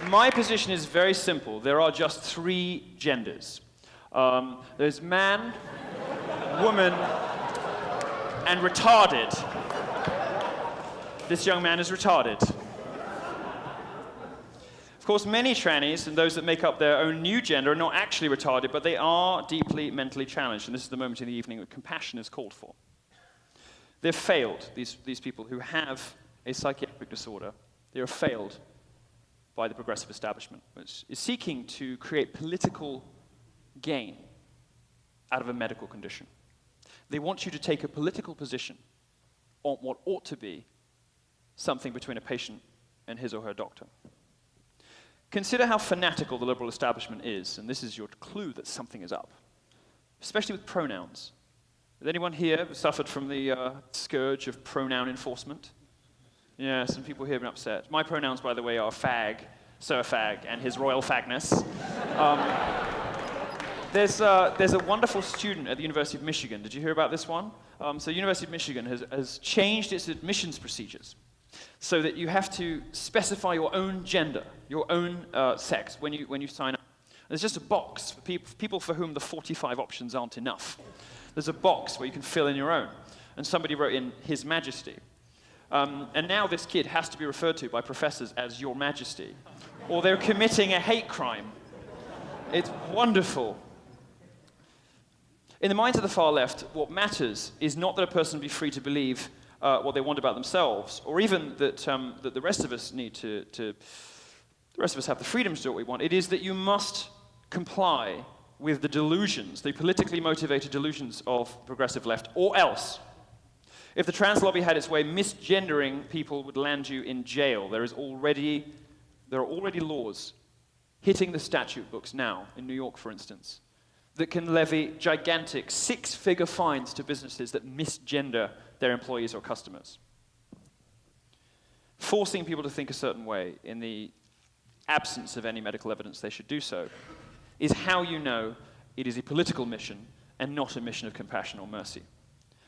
My position is very simple. There are just 3 genders. There's man, woman, and retarded. This young man is retarded. Of course, many trannies and those that make up their own new gender are not actually retarded, but they are deeply mentally challenged, and this is the moment in the evening that compassion is called for. They've failed, these people who have a psychiatric disorder. They are failed by the progressive establishment, which is seeking to create political gain out of a medical condition. They want you to take a political position on what ought to be something between a patient and his or her doctor. Consider how fanatical the liberal establishment is, and this is your clue that something is up, especially with pronouns. Has anyone here suffered from the scourge of pronoun enforcement? Yeah, some people here have been upset. My pronouns, by the way, are fag, Sir Fag, and his royal fagness. There's a wonderful student at the University of Michigan. Did you hear about this one? So the University of Michigan has changed its admissions procedures so that you have to specify your own gender, your own sex when you sign up. There's just a box for people for whom the 45 options aren't enough. There's a box where you can fill in your own. And somebody wrote in His Majesty. And now this kid has to be referred to by professors as Your Majesty, or they're committing a hate crime. It's wonderful. In the minds of the far left, what matters is not that a person be free to believe what they want about themselves, or even that the rest of us the rest of us have the freedom to do what we want. It is that you must comply with the delusions, the politically motivated delusions of progressive left, or else. If the trans lobby had its way, misgendering people would land you in jail. There are already laws hitting the statute books now, in New York, for instance, that can levy gigantic 6-figure fines to businesses that misgender their employees or customers. Forcing people to think a certain way in the absence of any medical evidence they should do so is how you know it is a political mission and not a mission of compassion or mercy.